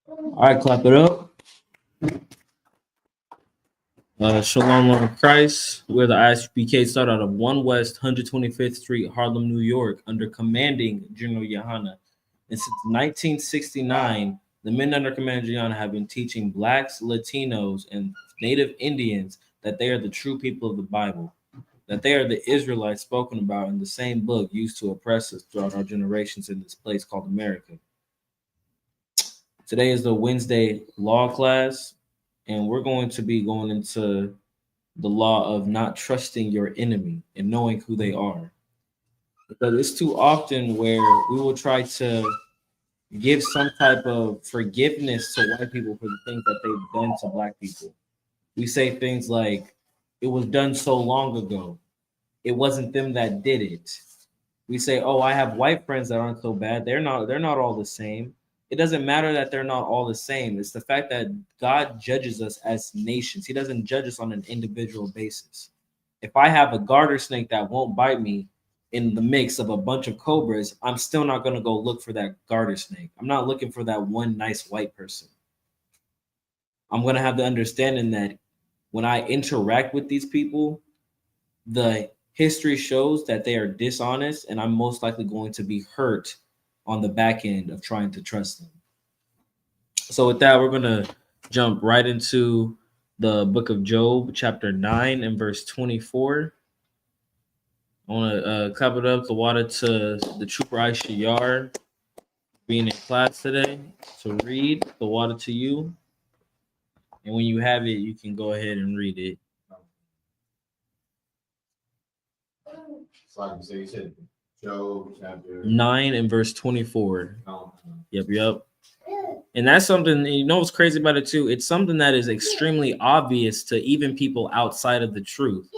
All right, clap it up. Shalom on Christ. We're the ISUPK start out of 1 West 125th Street, Harlem, New York, under commanding General Yohana. And since 1969, the men under Commander Yohana have been teaching blacks, Latinos, and Native Indians that they are the true people of the Bible, that they are the Israelites spoken about in the same book used to oppress us throughout our generations in this place called America. Today is the Wednesday law class, and we're going to be going into the law of not trusting your enemy and knowing who they are. Because it's too often where we will try to give some type of forgiveness to white people for the things that they've done to black people. We say things like, it was done so long ago. It wasn't them that did it. We say, oh, I have white friends that aren't so bad. They're not all the same. It doesn't matter that they're not all the same. It's the fact that God judges us as nations. He doesn't judge us on an individual basis. If I have a garter snake that won't bite me in the mix of a bunch of cobras, I'm still not going to go look for that garter snake. I'm not looking for that one nice white person. I'm going to have the understanding that when I interact with these people, the history shows that they are dishonest, and I'm most likely going to be hurt on the back end of trying to trust them. So with that, we're going to jump right into the book of Job, chapter 9 and verse 24. I want to clap it up the water to the trooper Aisha Yar being in class today to read the water to you. And when you have it, you can go ahead and read it. So you said Job chapter 9 and verse 24. Yep. And that's something, you know what's crazy about it too? It's something that is extremely obvious to even people outside of the truth.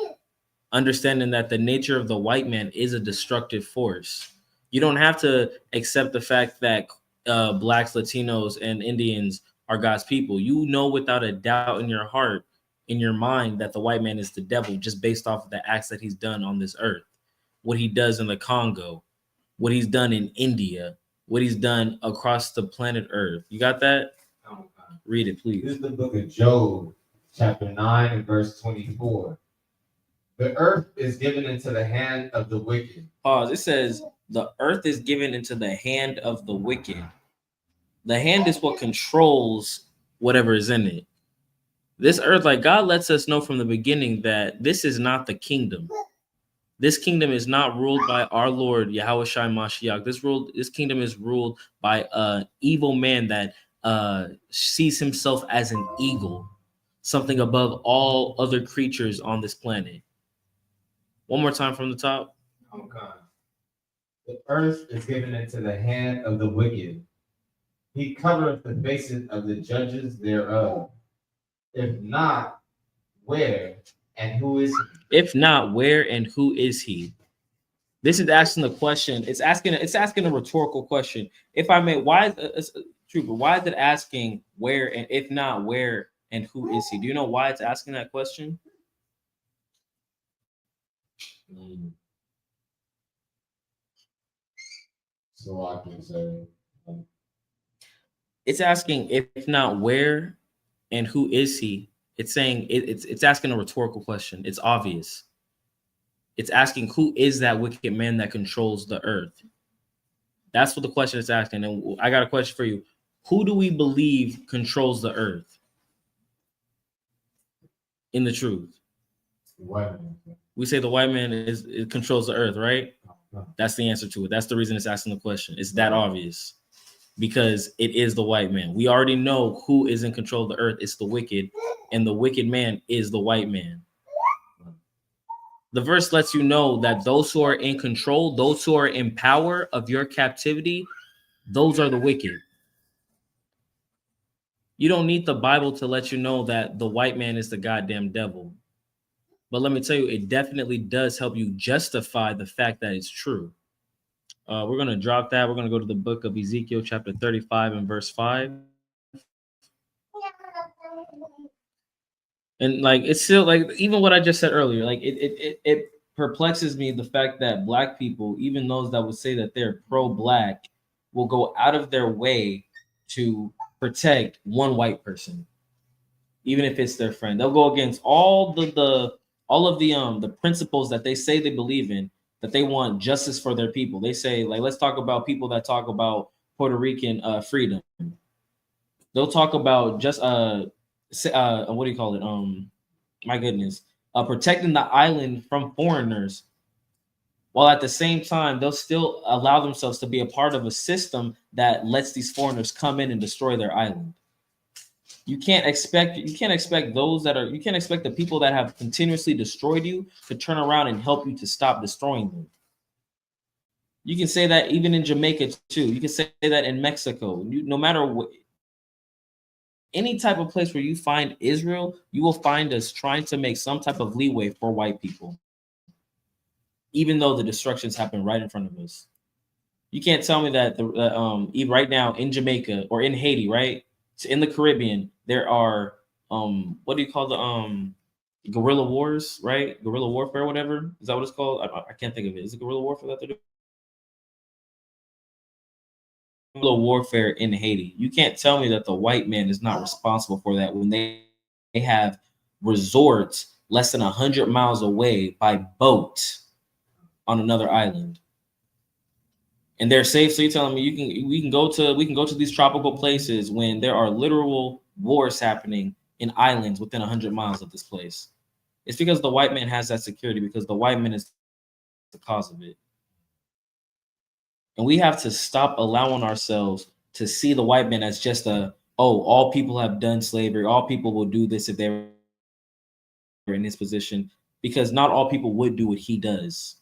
Understanding that the nature of the white man is a destructive force. You don't have to accept the fact that blacks, Latinos, and Indians are God's people. You know without a doubt in your heart, in your mind, that the white man is the devil just based off of the acts that he's done on this earth. What he does in the Congo, what he's done in India, what he's done across the planet Earth. You got that? Read it, please. This is the book of Job, chapter 9 and verse 24. The earth is given into the hand of the wicked. Pause. It says, the earth is given into the hand of the wicked. The hand is what controls whatever is in it. This earth, like God lets us know from the beginning that this is not the kingdom. This kingdom is not ruled by our Lord Yahweh Shai Mashiach. This kingdom is ruled by an evil man that sees himself as an eagle, something above all other creatures on this planet. One more time from the top. Okay. The earth is given into the hand of the wicked. He covereth the faces of the judges thereof. If not, where and who is he? If not, where and who is he? This is asking the question. It's asking a rhetorical question. If I may, why is Trooper? Why is it asking where and if not where and who is he? Do you know why it's asking that question? So I can say. It's asking if not where and who is he. It's saying it's asking a rhetorical question. It's obvious. It's asking who is that wicked man that controls the earth. That's what the question is asking. And I got a question for you. Who do we believe controls the earth in the truth? White man. We say the white man it controls the earth, right? That's the answer to it. That's the reason it's asking the question. It's that obvious. Because it is the white man. We already know who is in control of the earth. It's the wicked, and the wicked man is the white man. The verse lets you know that those who are in control, those who are in power of your captivity, those are the wicked. You don't need the Bible to let you know that the white man is the goddamn devil. But let me tell you, it definitely does help you justify the fact that it's true. We're going to drop that. We're going to go to the book of Ezekiel, chapter 35 and verse 5. And like, it's still like, even what I just said earlier, like it perplexes me the fact that black people, even those that would say that they're pro-black, will go out of their way to protect one white person, even if it's their friend. They'll go against all the principles that they say they believe in, that they want justice for their people. They say, like, let's talk about people that talk about Puerto Rican freedom. They'll talk about just what do you call it? My goodness, protecting the island from foreigners, while at the same time they'll still allow themselves to be a part of a system that lets these foreigners come in and destroy their island. You can't expect those that are you can't expect the people that have continuously destroyed you to turn around and help you to stop destroying them. You can say that even in Jamaica too. You can say that in Mexico. No matter what, any type of place where you find Israel, you will find us trying to make some type of leeway for white people, even though the destructions happen right in front of us. You can't tell me that right now in Jamaica or in Haiti, right? So in the Caribbean, there are what do you call the guerrilla wars, right? Guerrilla warfare, whatever. Is that what it's called? I can't think of it. Is it guerrilla warfare that they're doing? Guerrilla warfare in Haiti. You can't tell me that the white man is not responsible for that when they have resorts less than 100 miles away by boat on another island, and they're safe. So you're telling me we can go to these tropical places when there are literal wars happening in islands within 100 miles of this place? It's because the white man has that security, because the white man is the cause of it. And we have to stop allowing ourselves to see the white man as just all people have done slavery, all people will do this if they were in his position, because not all people would do what he does.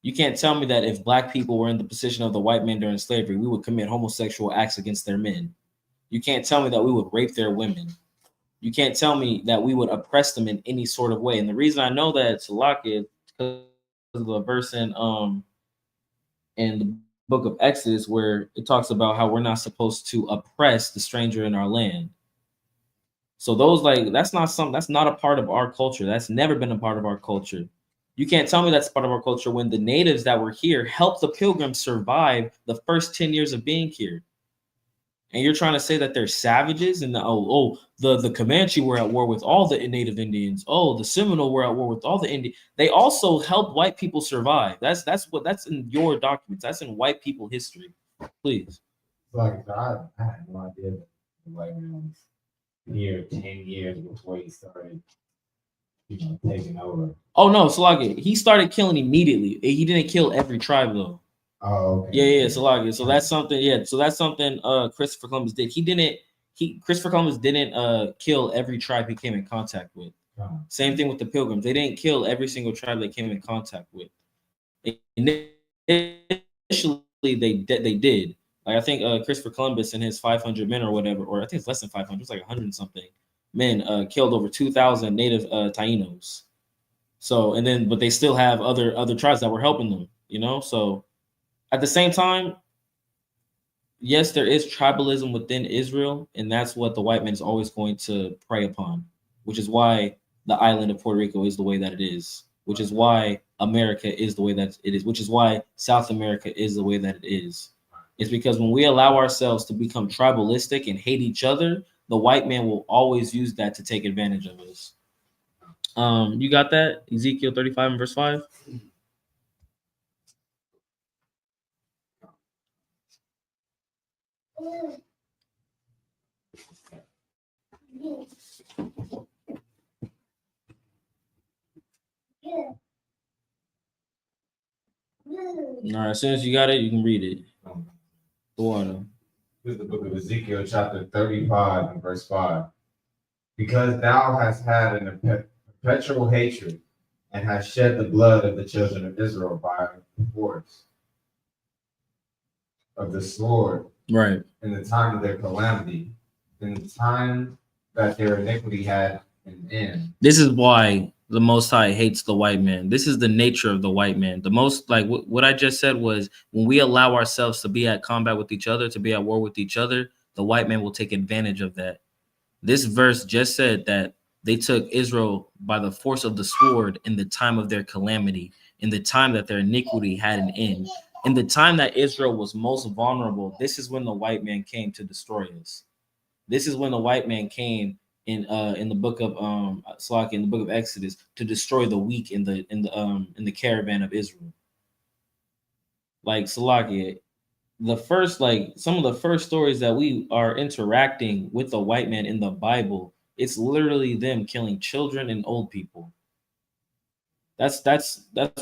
You can't tell me that if black people were in the position of the white man during slavery, we would commit homosexual acts against their men. You can't tell me that we would rape their women. You can't tell me that we would oppress them in any sort of way. And the reason I know that, Salaki, is because of the verse in the book of Exodus where it talks about how we're not supposed to oppress the stranger in our land. So that's not a part of our culture. That's never been a part of our culture. You can't tell me that's part of our culture when the natives that were here helped the pilgrims survive the first 10 years of being here. And you're trying to say that they're savages and the Comanche were at war with all the native Indians. Oh, the Seminole were at war with all the Indians. They also helped white people survive. That's in your documents. That's in white people history. Please. Like, I had no idea that the white man was here 10 years before he started, taking over. Oh no, Salagi, he started killing immediately. He didn't kill every tribe though. Oh, okay. Yeah, Salagi. So that's something. Yeah, so that's something. Christopher Columbus did. Christopher Columbus didn't kill every tribe he came in contact with. Same thing with the Pilgrims. They didn't kill every single tribe they came in contact with. Initially, they did. Like I think Christopher Columbus and his 500 men or whatever, or I think it's less than 500. It's like 100 something men killed over 2,000 native Tainos. So but they still have other tribes that were helping them. So. At the same time, yes, there is tribalism within Israel, and that's what the white man is always going to prey upon, which is why the island of Puerto Rico is the way that it is, which is why America is the way that it is, which is why South America is the way that it is. It's because when we allow ourselves to become tribalistic and hate each other, the white man will always use that to take advantage of us. You got that? Ezekiel 35 and verse 5? All right, as soon as you got it, you can read it. Go on. This is the book of Ezekiel, chapter 35 and verse 5. Because thou hast had an perpetual hatred and hast shed the blood of the children of Israel by the force of the sword, right, in the time of their calamity, in the time that their iniquity had an end. This is why the Most High hates the white man. This is the nature of the white man. The most, like what I just said was, when we allow ourselves to be at combat with each other, to be at war with each other, the white man will take advantage of that. This verse just said that they took Israel by the force of the sword in the time of their calamity, in the time that their iniquity had an end. In the time that Israel was most vulnerable, this is when the white man came to destroy us. This is when the white man came in the book of Salaki, in the book of Exodus, to destroy the weak in the caravan of Israel. Like Salaki, the first, like some of the first stories that we are interacting with the white man in the Bible, it's literally them killing children and old people. That's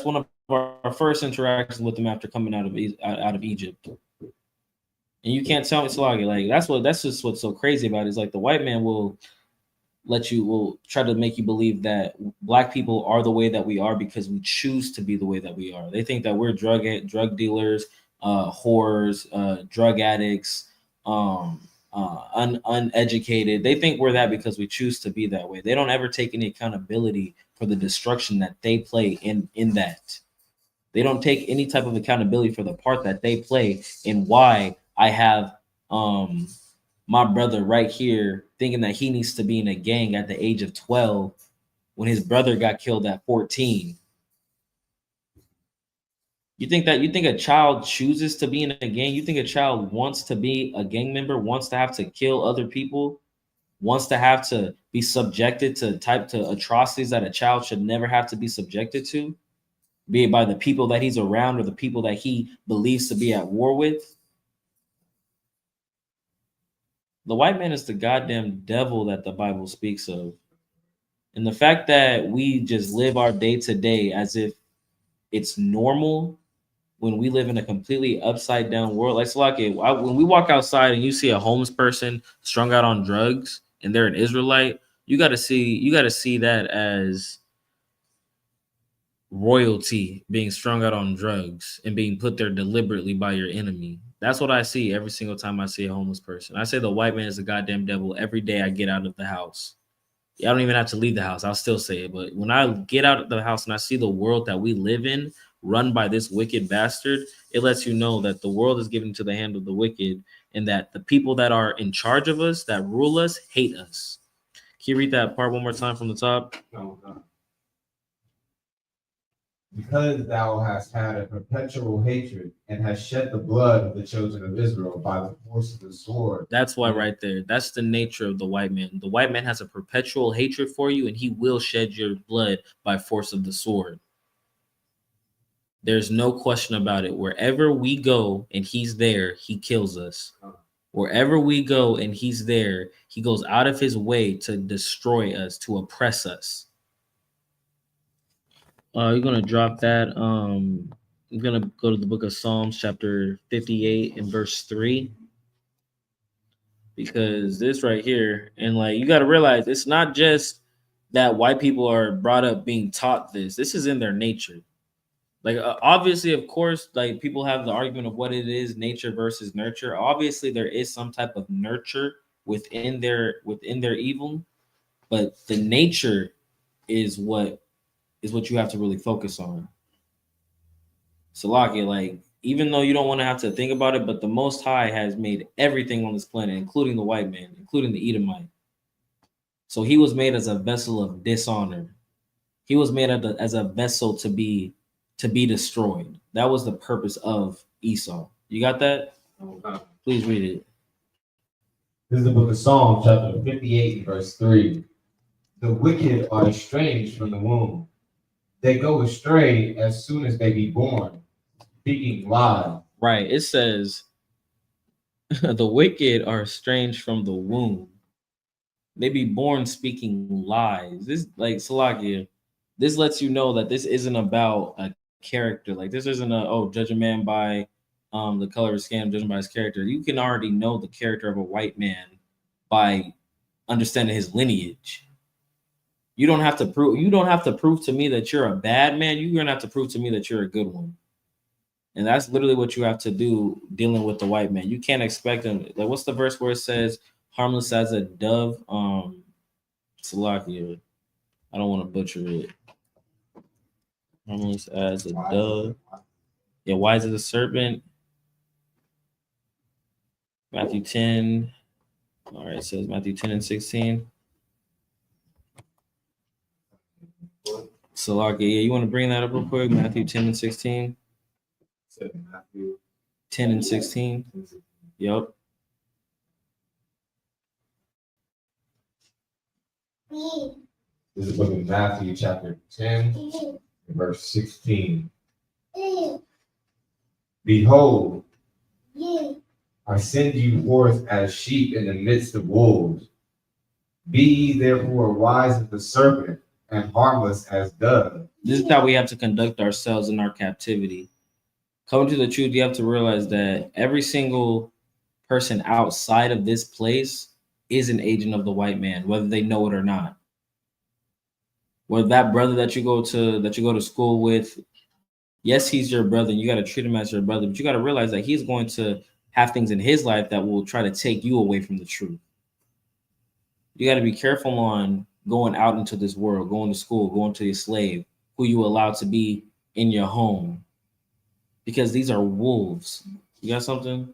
one of our first interactions with them after coming out of Egypt. And you can't tell me Salagi, like that's just what's so crazy about it, is like the white man will try to make you believe that black people are the way that we are because we choose to be the way that we are. They think that we're drug dealers, whores, drug addicts, uneducated. They think we're that because we choose to be that way. They don't ever take any accountability for the destruction that they play in that. They don't take any type of accountability for the part that they play in why I have my brother right here thinking that he needs to be in a gang at the age of 12 when his brother got killed at 14. You think a child chooses to be in a gang? You think a child wants to be a gang member, wants to have to kill other people, wants to have to be subjected to atrocities that a child should never have to be subjected to, be it by the people that he's around or the people that he believes to be at war with? The white man is the goddamn devil that the Bible speaks of. And the fact that we just live our day to day as if it's normal when we live in a completely upside down world. Like when we walk outside and you see a homeless person strung out on drugs and they're an Israelite, you got to see that as royalty being strung out on drugs and being put there deliberately by your enemy. That's what I see every single time I see a homeless person. I say the white man is the goddamn devil every day I get out of the house. I don't even have to leave the house. I'll still say it. But when I get out of the house and I see the world that we live in run by this wicked bastard, it lets you know that the world is given to the hand of the wicked and that the people that are in charge of us, that rule us, hate us. Can you read that part one more time from the top? No, no. Because thou hast had a perpetual hatred and hast shed the blood of the children of Israel by the force of the sword. That's why right there. That's the nature of the white man. The white man has a perpetual hatred for you, and he will shed your blood by force of the sword. There's no question about it. Wherever we go and he's there, he kills us. Wherever we go and he's there, he goes out of his way to destroy us, to oppress us. You're gonna drop that. I'm gonna go to the book of Psalms, chapter 58 and verse 3. Because this right here, and like you gotta realize it's not just that white people are brought up being taught this. This is in their nature. Like obviously, of course, like people have the argument of what it is, nature versus nurture. Obviously, there is some type of nurture within their evil, but the nature is what you have to really focus on. Salaki, like even though you don't want to have to think about it, but the Most High has made everything on this planet, including the white man, including the Edomite. So he was made as a vessel of dishonor. He was made as a vessel to be destroyed. That was the purpose of Esau. You got that? Please read it. This is the book of Psalms, chapter 58, verse 3. The wicked are estranged from the womb. They go astray as soon as they be born, speaking lies. Right. It says, the wicked are estranged from the womb. They be born speaking lies. This, like, Salakia, this lets you know that this isn't about a character. Like, this isn't judge a man by the color of his skin, judge him by his character. You can already know the character of a white man by understanding his lineage. You don't have to prove to me that you're a bad man. You're gonna have to prove to me that you're a good one. And that's literally what you have to do dealing with the white man. You can't expect him. Like, what's the verse where it says, harmless as a dove? Salakia. I don't want to butcher it. Harmless as a dove. Yeah, wise as a serpent. Matthew 10. All right, it says Matthew 10 and 16. Salakia, yeah, you want to bring that up real quick? Matthew 10 and 16. Matthew 10 and 16. Yep. This is the book of Matthew, chapter 10, verse 16. Behold, I send you forth as sheep in the midst of wolves. Be ye therefore wise as the serpent and harmless as doves. This is how we have to conduct ourselves in our captivity. Coming to the truth, you have to realize that every single person outside of this place is an agent of the white man, whether they know it or not. Whether that brother that you go to school with, yes, he's your brother, and you got to treat him as your brother, but you got to realize that he's going to have things in his life that will try to take you away from the truth. You got to be careful on going out into this world, going to school, going to your slave, who you allow to be in your home, because these are wolves. You got something?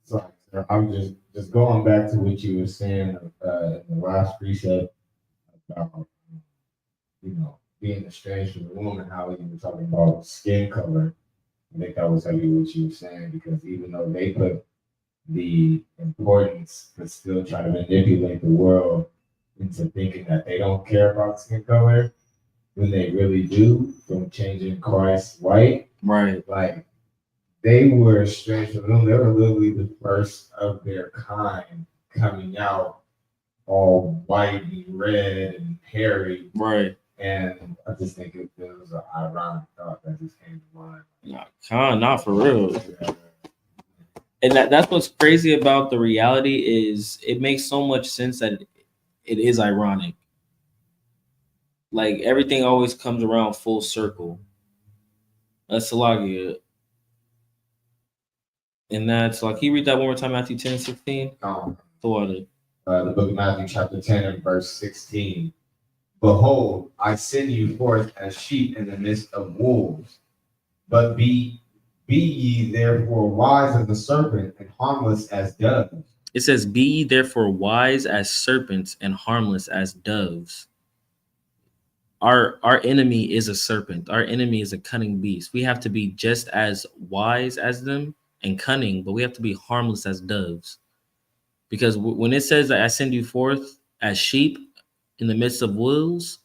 Sorry, sir. I'm just going back to what you were saying in the last precept about being estranged from the womb and how you were talking about skin color. I think that was heavy what you were saying, because even though they put the importance but still try to manipulate the world into thinking that they don't care about skin color when they really do, from changing Christ white. Right. Like, they were estranged from them. They were literally the first of their kind coming out all white and red and hairy. Right. And I just think it was an ironic thought that just came to mind. Not for real. Yeah. And that's what's crazy about the reality is it makes so much sense that it is ironic. Like everything always comes around full circle. That's Salagia. And that's like, can you read that one more time, Matthew 10 and 16? The book of Matthew, chapter 10 and verse 16. Behold, I send you forth as sheep in the midst of wolves. But be ye therefore wise as the serpent and harmless as doves. It says, be ye therefore wise as serpents and harmless as doves. Our enemy is a serpent. Our enemy is a cunning beast. We have to be just as wise as them and cunning, but we have to be harmless as doves. Because when it says that I send you forth as sheep in the midst of wolves,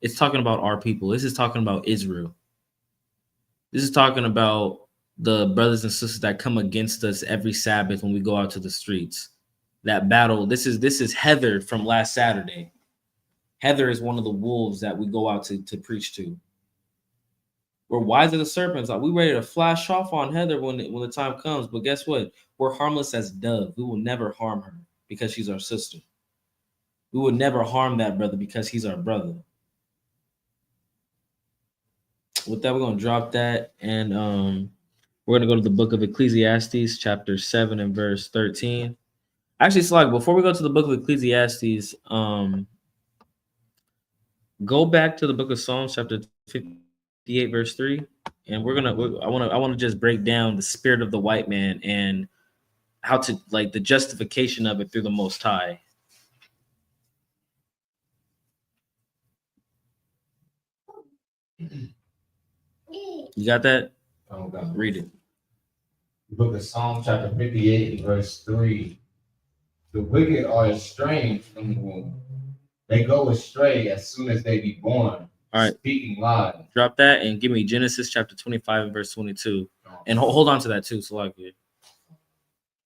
it's talking about our people. This is talking about Israel. This is talking about the brothers and sisters that come against us every Sabbath when we go out to the streets. That battle. This is Heather from last Saturday. Heather is one of the wolves that we go out to preach to. We're wise as the serpents. Like, we're ready to flash off on Heather when the time comes. But guess what? We're harmless as doves. We will never harm her because she's our sister. We would never harm that brother because he's our brother. With that, we're going to drop that. And we're going to go to the book of Ecclesiastes, chapter 7 and verse 13. Actually, it's like, before we go to the book of Ecclesiastes, go back to the book of Psalms, chapter 58, verse 3. And I want to just break down the spirit of the white man and how to, like, the justification of it through the Most High. You got that? Oh, God. Read it. The book of Psalms, chapter 58, verse 3. The wicked are estranged from the womb. They go astray as soon as they be born. All right. Speaking lies. Drop that and give me Genesis chapter 25 and verse 22. And hold on to that too. So like,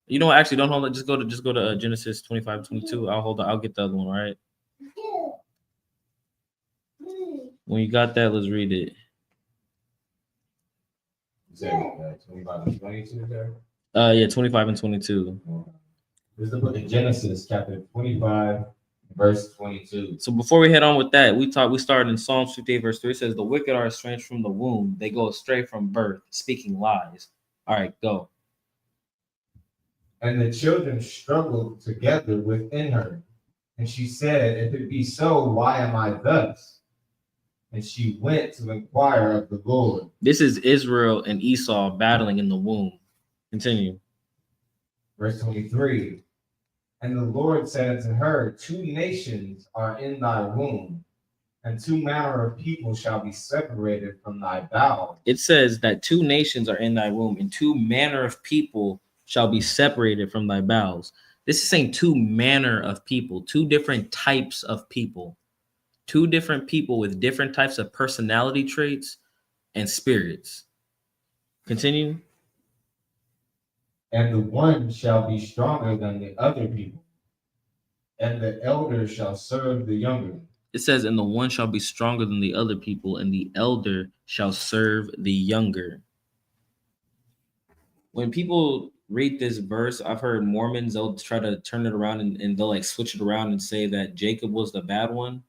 you know what? Actually, don't hold it. Just go to Genesis 25 and 22. I'll hold on. I'll get the other one. All right. When you got that, let's read it. Is that 25 and 22 there? Yeah, 25 and 22. This is the book of Genesis, chapter 25. Verse 22. So before we head on with that, we started in Psalms 58, verse 3. It says, the wicked are estranged from the womb. They go astray from birth, speaking lies. All right, go. And the children struggled together within her. And she said, if it be so, why am I thus? And she went to inquire of the Lord. This is Israel and Esau battling in the womb. Continue. Verse 23. And the Lord said unto her, two nations are in thy womb, And two manner of people shall be separated from thy bowels. It says that two nations are in thy womb, and two manner of people shall be separated from thy bowels. This is saying two manner of people, two different types of people, two different people with different types of personality traits and spirits. Continue. And the one shall be stronger than the other people, and the elder shall serve the younger. It says, and the one shall be stronger than the other people, and the elder shall serve the younger. When people read this verse, I've heard Mormons, they'll try to turn it around and they'll like switch it around and say that Jacob was the bad one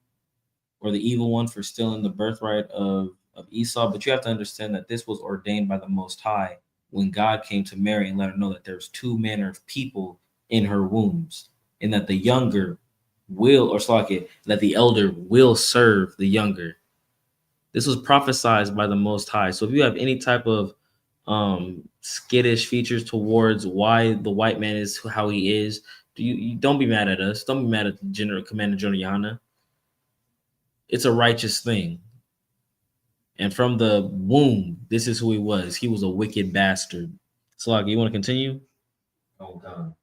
or the evil one for stealing the birthright of Esau. But you have to understand that this was ordained by the Most High when God came to Mary and let her know that there's two manner of people in her wombs, and that the younger will, or Slaket, that the elder will serve the younger. This was prophesied by the Most High. So if you have any type of skittish features towards why the white man is how he is, you don't be mad at us. Don't be mad at General Commander Jonah. It's a righteous thing. And from the womb, this is who he was. He was a wicked bastard. Slug, you want to continue? Oh, God.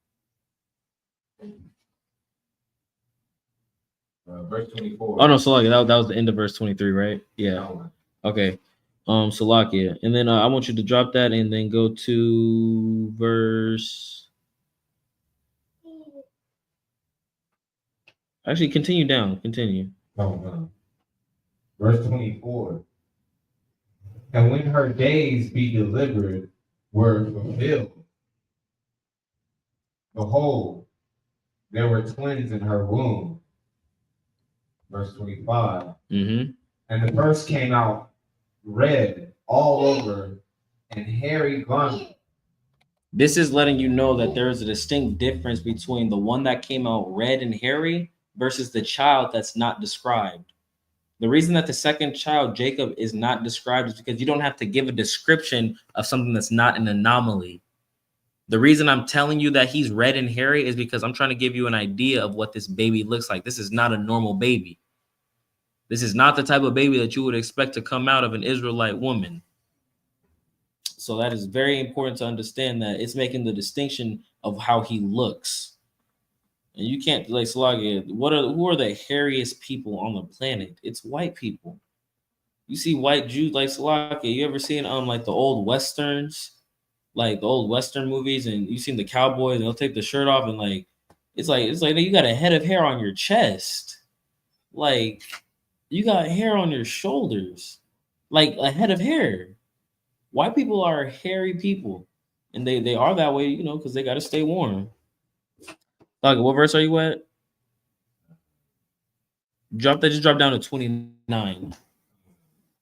Verse 24. Oh, no, Slug, that was the end of verse 23, right? Yeah. No. Okay. Salakia. And then I want you to drop that and then go to verse. Actually, continue down. Continue. No, no. Verse 24. And when her days be delivered were fulfilled, behold, there were twins in her womb. Verse 25. Mm-hmm. And the first came out red all over and hairy garment. This is letting you know that there is a distinct difference between the one that came out red and hairy versus the child that's not described. The reason that the second child, Jacob, is not described is because you don't have to give a description of something that's not an anomaly. The reason I'm telling you that he's red and hairy is because I'm trying to give you an idea of what this baby looks like. This is not a normal baby. This is not the type of baby that you would expect to come out of an Israelite woman. So that is very important to understand, that it's making the distinction of how he looks. And you can't, like, Salagia, who are the hairiest people on the planet? It's white people. You see white Jews, like Salakia, you ever seen like the old westerns, like the old western movies, and you seen the cowboys and they'll take the shirt off and like it's like you got a head of hair on your chest. Like you got hair on your shoulders. Like a head of hair. White people are hairy people. And they are that way, because they gotta stay warm. Like, what verse are you at? Just drop down to 29.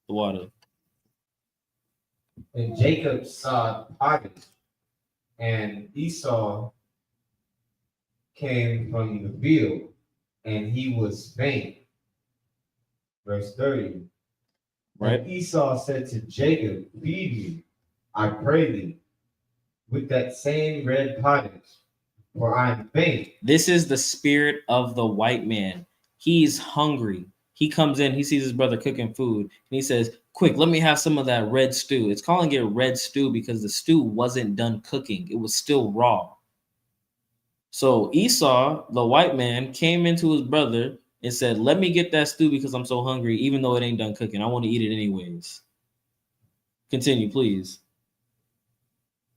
The water. And Jacob saw pottage, and Esau came from the field, and he was faint. Verse 30. Right. And Esau said to Jacob, feed me, I pray thee, with that same red pottage, for I am faint. This is the spirit of the white man. He's hungry. He comes in, he sees his brother cooking food, and he says, quick, let me have some of that red stew. It's calling it red stew because the stew wasn't done cooking. It was still raw. So Esau, the white man, came into his brother and said, let me get that stew because I'm so hungry, even though it ain't done cooking. I want to eat it anyways. Continue, please.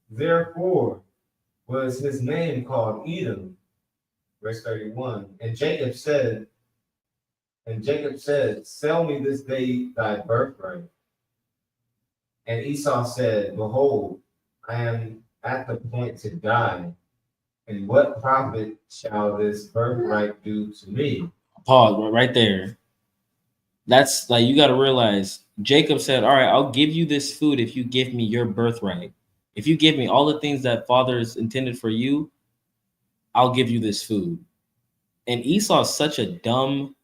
Therefore was his name called Edom. Verse 31. And Jacob said, sell me this day thy birthright. And Esau said, behold, I am at the point to die. And what profit shall this birthright do to me? Pause right there. That's like, you got to realize, Jacob said, all right, I'll give you this food if you give me your birthright. If you give me all the things that Father is intended for you, I'll give you this food. And Esau is such a dumb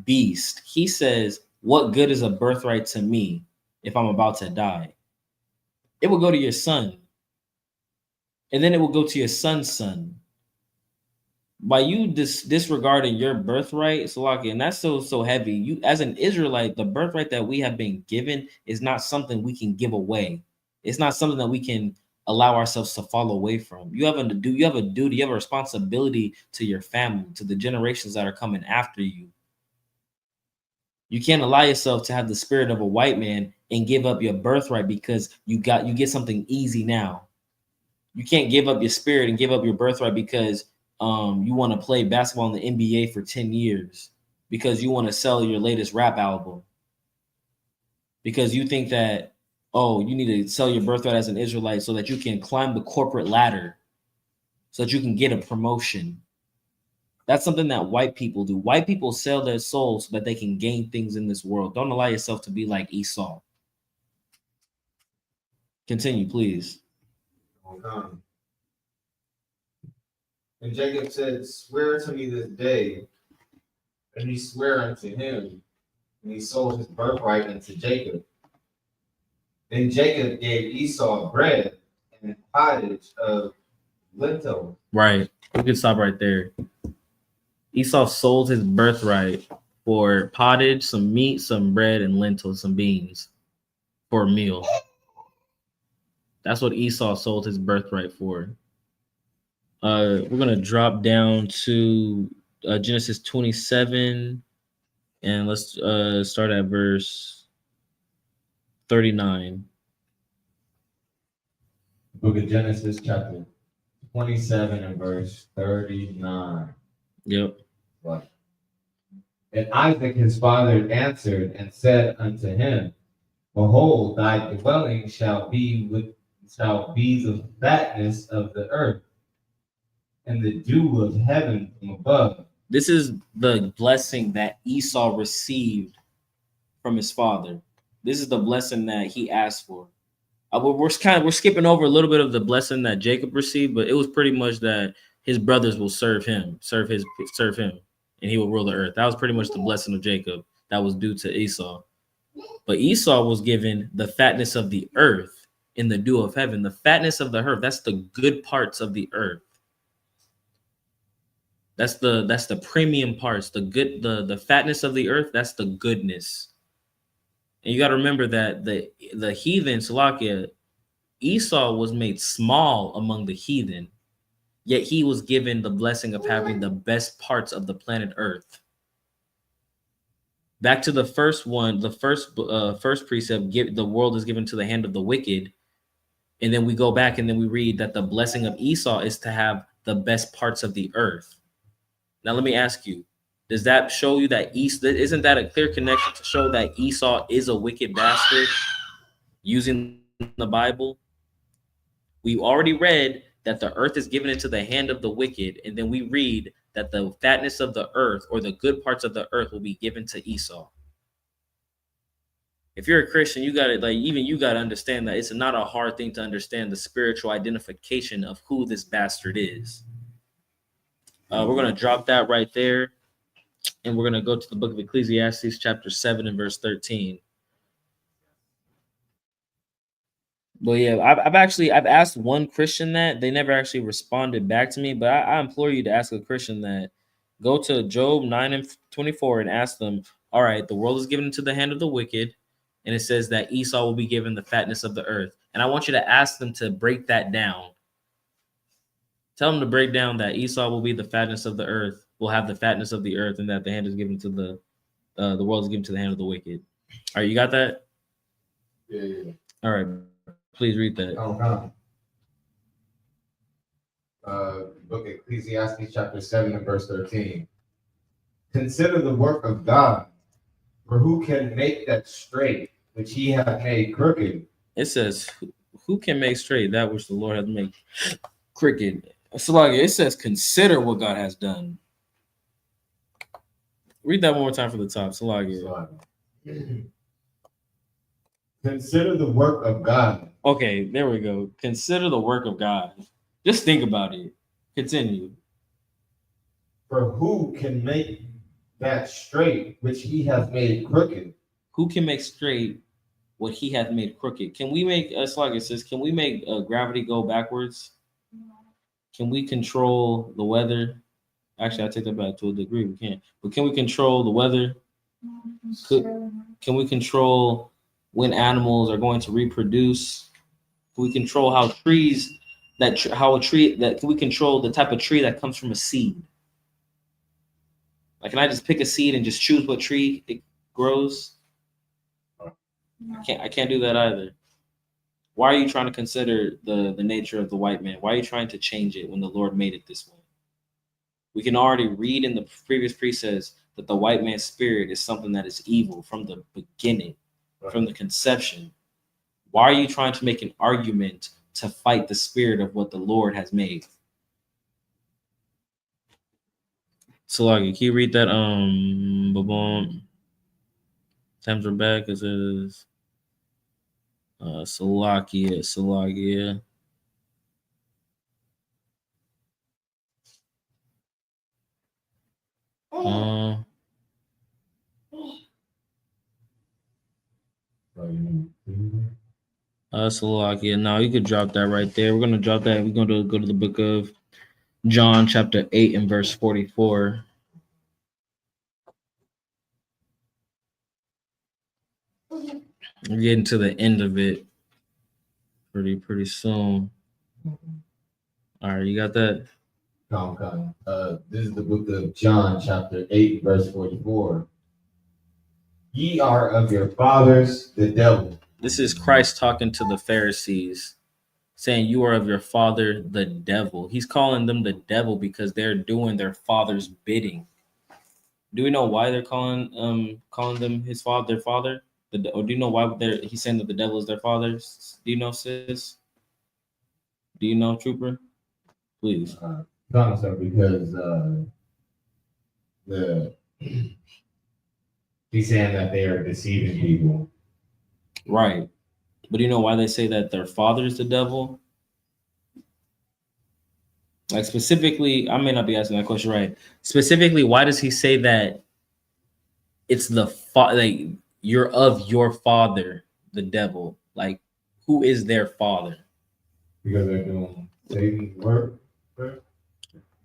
beast. He says, what good is a birthright to me if I'm about to die? It will go to your son. And then it will go to your son's son. by you disregarding your birthright, Salaki, and that's so heavy. You, as an Israelite, the birthright that we have been given is not something we can give away. It's not something that we can allow ourselves to fall away from. You have a duty, you have a responsibility to your family, to the generations that are coming after you. You can't allow yourself to have the spirit of a white man and give up your birthright because you get something easy now. You can't give up your spirit and give up your birthright because you want to play basketball in the NBA for 10 years, because you want to sell your latest rap album, because you think that, oh, you need to sell your birthright as an Israelite so that you can climb the corporate ladder, so that you can get a promotion. That's something that white people do. White people sell their souls so that they can gain things in this world. Don't allow yourself to be like Esau. Continue, please. Okay. And Jacob said, "Swear to me this day." And he sware unto him, and he sold his birthright unto Jacob. Then Jacob gave Esau bread and pottage of lentils. Right. We can stop right there. Esau sold his birthright for pottage, some meat, some bread, and lentils, some beans for a meal. That's what Esau sold his birthright for. We're gonna drop down to Genesis 27, and let's start at verse 39. Book of Genesis, chapter 27 and verse 39. Yep. Right. And Isaac his father answered and said unto him, Behold, thy dwelling shall be the fatness of the earth, and the dew of heaven from above. This is the blessing that Esau received from his father. This is the blessing that he asked for. We're skipping over a little bit of the blessing that Jacob received, but it was pretty much that his brothers will serve him, and he will rule the earth. That was pretty much the blessing of Jacob that was due to Esau. But Esau was given the fatness of the earth in the dew of heaven. The fatness of the earth, that's the good parts of the earth. That's the premium parts, the fatness of the earth, that's the goodness. And you got to remember that the heathen, Salakia, Esau was made small among the heathen, yet he was given the blessing of having the best parts of the planet Earth. Back to the first one, the first precept, the world is given to the hand of the wicked. And then we go back and then we read that the blessing of Esau is to have the best parts of the earth. Now, let me ask you, does that show you that isn't that a clear connection to show that Esau is a wicked bastard using the Bible? We already read that the earth is given into the hand of the wicked, and then we read that the fatness of the earth, or the good parts of the earth, will be given to Esau. If you're a Christian, you gotta understand that it's not a hard thing to understand the spiritual identification of who this bastard is. We're gonna drop that right there, and we're gonna go to the book of Ecclesiastes, chapter 7 and verse 13. But yeah, I've asked one Christian that they never actually responded back to me. But I implore you to ask a Christian that. Go to Job 9 and 24 and ask them, all right, the world is given into the hand of the wicked, and it says that Esau will be given the fatness of the earth. And I want you to ask them to break that down. Tell them to break down that Esau will be the fatness of the earth, will have the fatness of the earth, and that the hand is given to the world is given to the hand of the wicked. All right, you got that? Yeah. All right, please read that. Book of Ecclesiastes, chapter 7 and verse 13. Consider the work of God, for who can make that straight which he hath made crooked? It says, who can make straight that which the Lord hath made crooked? So like it says, consider what God has done. Read that one more time from the top. Consider the work of God. Okay, there we go. Consider the work of God. Just think about it. Continue. For who can make that straight which he hath made crooked? Who can make straight what he hath made crooked? Can we make it says, can we make gravity go backwards? Can we control the weather? Actually, I take that back. To a degree, we can't. But can we control the weather? Can we control when animals are going to reproduce? Can we control how trees how a tree that can we control the type of tree that comes from a seed? Like, can I just pick a seed and just choose what tree it grows? I can't do that either. Why are you trying to consider the nature of the white man? Why are you trying to change it when the Lord made it this way? We can already read in the previous precepts that the white man's spirit is something that is evil from the beginning, from the conception. Why are you trying to make an argument to fight the spirit of what the Lord has made? Salagi, can you read that? Babon. Times are back. It says Salakia. Salakia. Now you could drop that right there. We're gonna drop that. We're gonna go to the book of John, chapter 8, and verse 44. We're getting to the end of it pretty soon. All right, you got that? This is the book of John, chapter 8, verse 44. Ye are of your fathers, the devil. This is Christ talking to the Pharisees, saying, you are of your father, the devil. He's calling them the devil because they're doing their father's bidding. Do we know why they're calling them their father? Or do you know why he's saying that the devil is their father? Do you know, sis? Do you know, Trooper? Please. Because he's saying that they are deceiving people. Right. But do you know why they say that their father is the devil? Like, specifically, I may not be asking that question right. Specifically, why does he say that it's like you're of your father, the devil? Like, who is their father? Because they're doing Satan's work.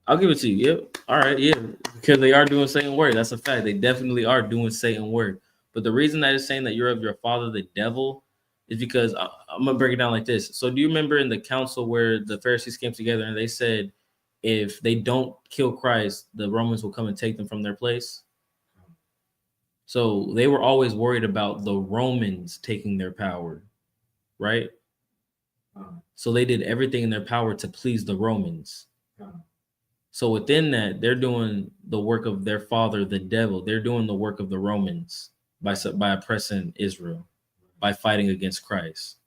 I'll give it to you. Yep. All right. Yeah. Because they are doing Satan work. That's a fact. They definitely are doing Satan work. But the reason that is saying that you're of your father, the devil, is because I'm going to break it down like this. So do you remember in the council where the Pharisees came together and they said, if they don't kill Christ, the Romans will come and take them from their place? So they were always worried about the Romans taking their power, right? So they did everything in their power to please the Romans. So within that, they're doing the work of their father, the devil. They're doing the work of the Romans by oppressing Israel, by fighting against Christ.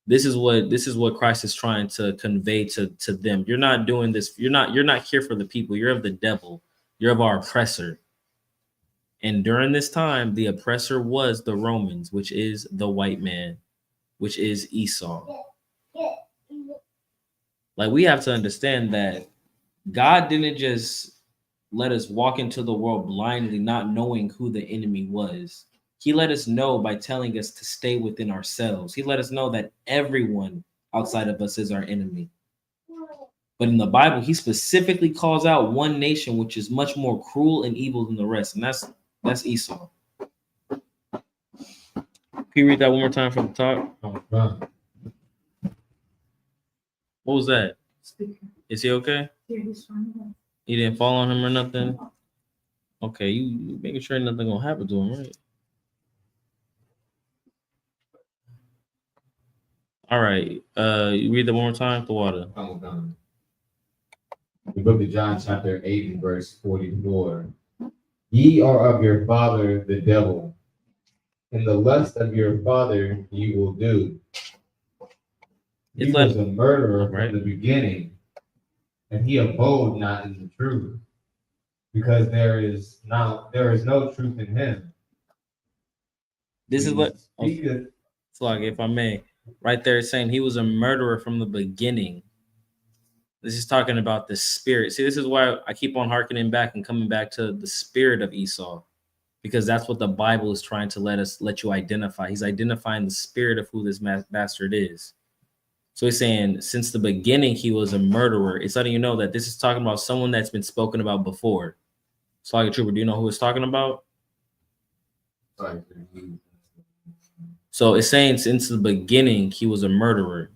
This is what Christ is trying to convey to them. You're not doing this. You're not here for the people. You're of the devil. You're of our oppressor. And during this time, the oppressor was the Romans, which is the white man, which is Esau. Like, we have to understand that God didn't just let us walk into the world blindly, not knowing who the enemy was. He let us know by telling us to stay within ourselves. He let us know that everyone outside of us is our enemy. But in the Bible, he specifically calls out one nation which is much more cruel and evil than the rest, and that's Esau. Can you read that one more time from the top? What was that? Is he okay? Yeah, he's fine. You didn't fall on him or nothing? Okay, you making sure nothing gonna happen to him, right? All right. You read that one more time, the water. The book of John, chapter 8, and verse 44. Ye are of your father, the devil, and the lust of your father ye will do. He was a murderer from the beginning, and he abode not in the truth, because there is no truth in him. This is what, Slug, if I may, right there it's saying he was a murderer from the beginning. This is talking about the spirit. See, this is why I keep on harkening back and coming back to the spirit of Esau, because that's what the Bible is trying to let you identify. He's identifying the spirit of who this bastard is. So he's saying since the beginning he was a murderer. It's letting you know that this is talking about someone that's been spoken about before. So like a trooper, do you know who it's talking about? Sorry. So it's saying since the beginning he was a murderer.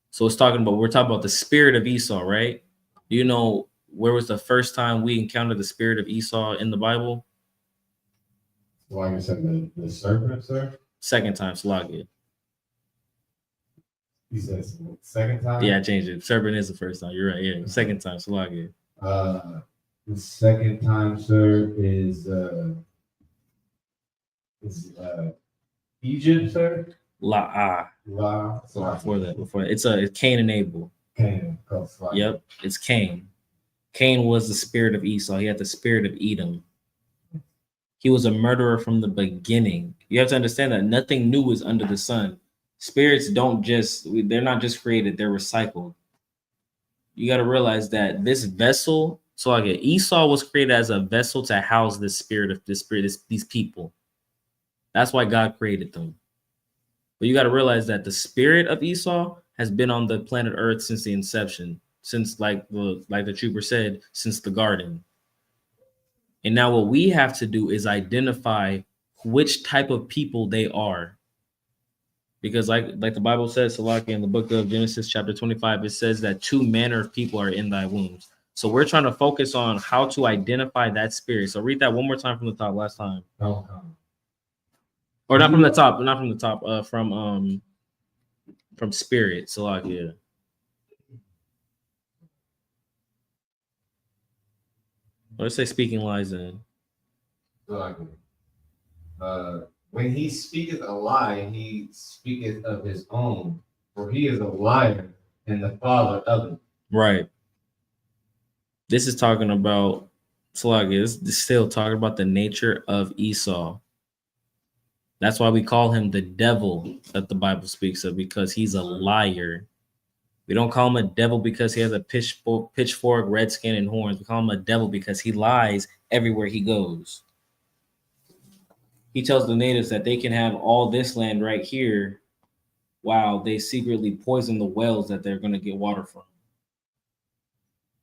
So we're talking about the spirit of Esau, right? Do you know where was the first time we encountered the spirit of Esau in the Bible? Like I said, the serpent, sir? Second time, Salakia. He says second time? Yeah, I changed it. Serpent is the first time. You're right. Yeah, second time, Salakia. The second time, sir, is Egypt, sir? La. So Before that. It's Cain and Abel. Cain. Yep, it's Cain. Cain was the spirit of Esau. He had the spirit of Edom. He was a murderer from the beginning. You have to understand that nothing new is under the sun. Spirits they're not just created, they're recycled. You got to realize that this vessel, so like Esau was created as a vessel to house these people. That's why God created them. But you got to realize that the spirit of Esau has been on the planet Earth since the inception, since like the trooper said, since the garden. And now what we have to do is identify which type of people they are. Because like the Bible says, Salaki, in the book of Genesis chapter 25, it says that 2 manner of people are in thy wombs. So we're trying to focus on how to identify that spirit. So read that one more time from the top last time. Or not from the top, from spirit, Salaki. Let's say speaking lies in. When he speaketh a lie, he speaketh of his own, for he is a liar and the father of it. Right. This is talking about this is still talking about the nature of Esau. That's why we call him the devil that the Bible speaks of, because he's a liar. We don't call him a devil because he has a pitchfork, red skin, and horns. We call him a devil because he lies everywhere he goes. He tells the natives that they can have all this land right here while they secretly poison the wells that they're going to get water from.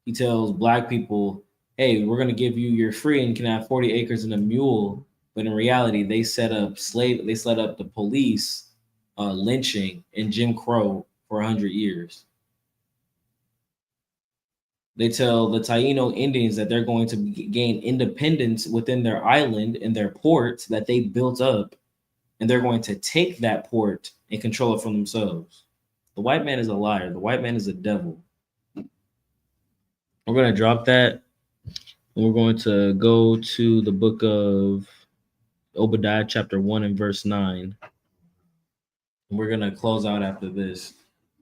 He tells black people, hey, we're going to give you your free and you can have 40 acres and a mule. But in reality, they set up the police lynching and Jim Crow for 100 years. They tell the Taino Indians that they're going to gain independence within their island and their port that they built up, and they're going to take that port and control it for themselves. The white man is a liar. The white man is a devil. We're going to drop that, and we're going to go to the book of Obadiah chapter 1 and verse 9. And we're going to close out after this.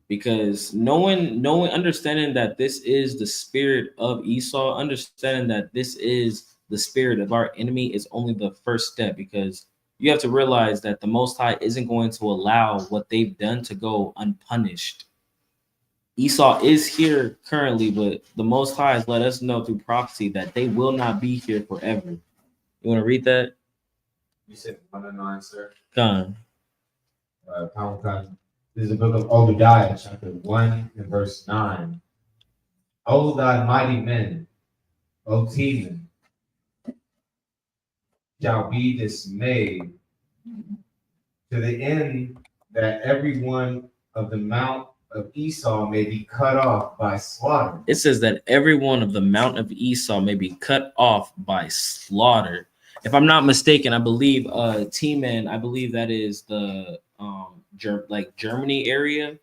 Because knowing, understanding that this is the spirit of Esau, understanding that this is the spirit of our enemy is only the first step, because you have to realize that the Most High isn't going to allow what they've done to go unpunished. Esau is here currently, but the Most High has let us know through prophecy that they will not be here forever. You want to read that? You said 1 and 9, sir? Come on. This is the book of Obadiah, chapter 1 and verse 9. O thy mighty men, O Teman, shall be dismayed to the end that every one of the mount of Esau may be cut off by slaughter. It says that every one of the mount of Esau may be cut off by slaughter. If I'm not mistaken, I believe Teman, I believe that is the Germany area,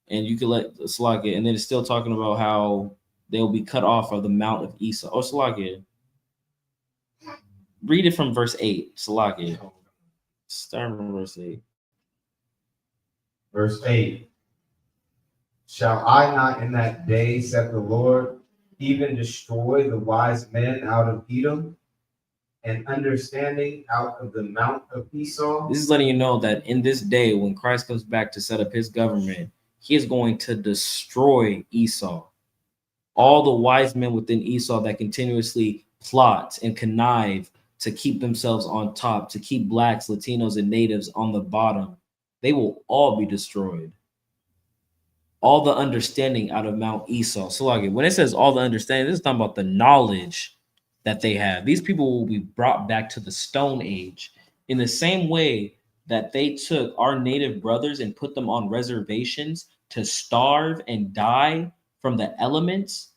and you could let Salakia, and then it's still talking about how they'll be cut off of the mount of Esau. Oh, Salakia, read it from verse 8. Salakia, start from verse 8. Verse 8. Shall I not in that day, said the Lord, even destroy the wise men out of Edom, and understanding out of the mount of Esau? This is letting you know that in this day, when Christ comes back to set up his government, he is going to destroy Esau. All the wise men within Esau that continuously plot and connive to keep themselves on top, to keep blacks, Latinos, and natives on the bottom, they will all be destroyed. all the understanding out of Mount Esau. So like when it says all the understanding, this is talking about the knowledge that they have. These people will be brought back to the Stone Age in the same way that they took our native brothers and put them on reservations to starve and die from the elements.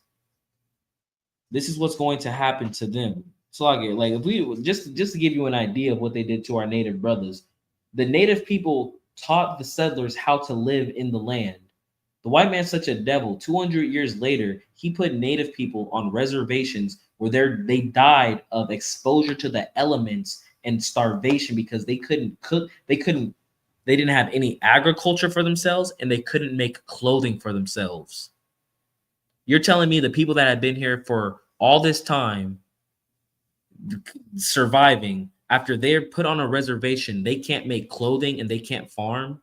This is what's going to happen to them. So like if we just to give you an idea of what they did to our native brothers, the native people taught the settlers how to live in the land. The white man's such a devil. 200 years later, he put native people on reservations where they died of exposure to the elements and starvation because they couldn't cook, they didn't have any agriculture for themselves, and they couldn't make clothing for themselves. You're telling me the people that have been here for all this time surviving, after they're put on a reservation, they can't make clothing and they can't farm,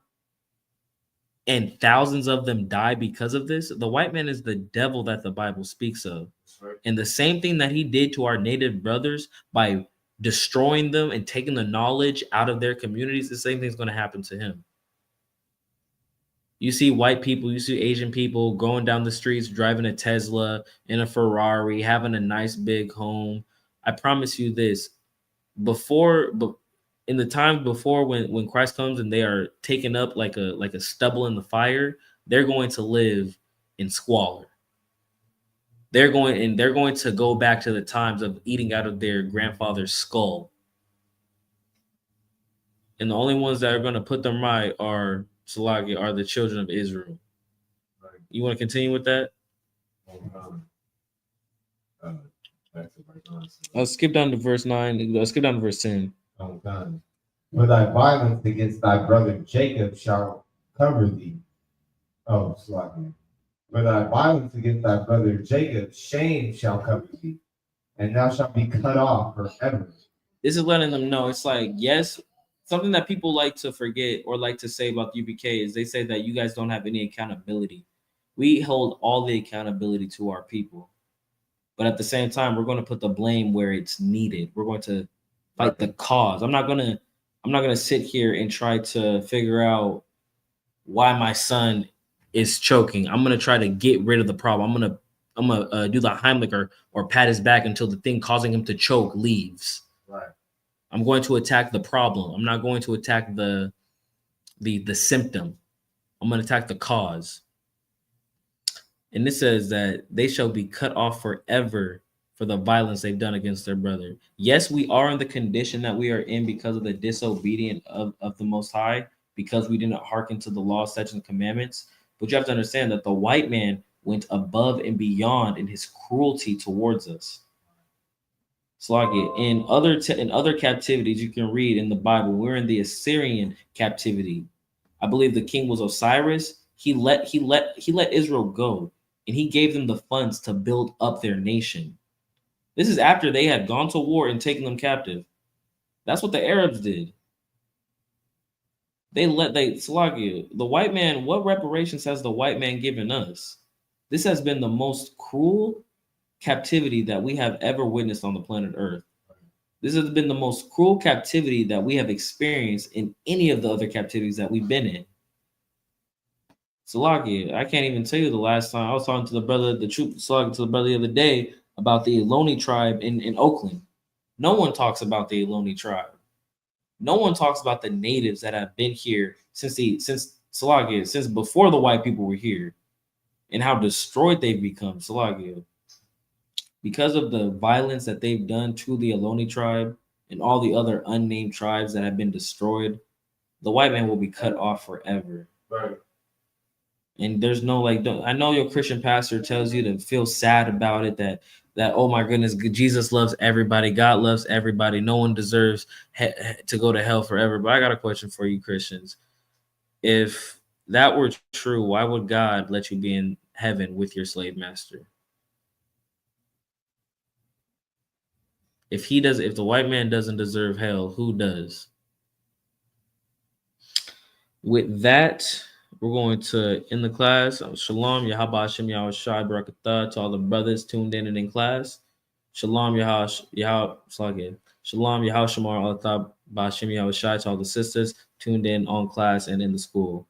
and thousands of them die because of this? The white man is the devil that the Bible speaks of. Right. And the same thing that he did to our native brothers by destroying them and taking the knowledge out of their communities, the same thing's going to happen to him. You see white people, you see Asian people going down the streets, driving a Tesla, in a Ferrari, having a nice big home. I promise you this, in the time before when Christ comes and they are taken up like a stubble in the fire, they're going to live in squalor. They're going to go back to the times of eating out of their grandfather's skull. And the only ones that are going to put them right are the children of Israel. Right. You want to continue with that? I'll skip down to verse 9. I'll skip down to verse 10. For thy violence against thy brother Jacob shall cover thee. Oh, slacking. For thy violence against thy brother Jacob, shame shall cover thee, and thou shalt be cut off forever. This is letting them know it's like, yes, something that people like to forget or like to say about the UPK is they say that you guys don't have any accountability. We hold all the accountability to our people. But at the same time, we're going to put the blame where it's needed. We're going to fight the cause. I'm not going to sit here and try to figure out why my son is choking. I'm going to try to get rid of the problem. I'm going to do the Heimlich or pat his back until the thing causing him to choke leaves. Right. I'm going to attack the problem. I'm not going to attack the symptom. I'm going to attack the cause. And it says that they shall be cut off forever for the violence they've done against their brother. Yes, we are in the condition that we are in because of the disobedience of the Most High, because we didn't hearken to the law, statutes, and commandments. But you have to understand that the white man went above and beyond in his cruelty towards us. In other captivities, you can read in the Bible, we're in the Assyrian captivity. I believe the king was Osiris. He let Israel go, and he gave them the funds to build up their nation. This is after they had gone to war and taken them captive. That's what the Arabs did. The white man, what reparations has the white man given us? This has been the most cruel captivity that we have ever witnessed on the planet Earth. This has been the most cruel captivity that we have experienced in any of the other captivities that we've been in. Salaki, I can't even tell you the last time I was talking to the brother, to the brother the other day about the Ohlone tribe in Oakland. No one talks about the Ohlone tribe. No one talks about the natives that have been here since before the white people were here, and how destroyed they've become. Salagia, because of the violence that they've done to the Ohlone tribe and all the other unnamed tribes that have been destroyed, the white man will be cut off forever. Right. And there's no I know your Christian pastor tells you to feel sad about it, that oh my goodness, Jesus loves everybody, God loves everybody, no one deserves to go to hell forever. But I got a question for you Christians. If that were true, why would God let you be in heaven with your slave master? If the white man doesn't deserve hell, who does? With that, we're going to end the class. Shalom, Yahaba Hashem Yahushai Barakatah to all the brothers tuned in and in class. Shalom, Shalom, Yahushamar Alatab Hashem Yahushai to all the sisters tuned in on class and in the school.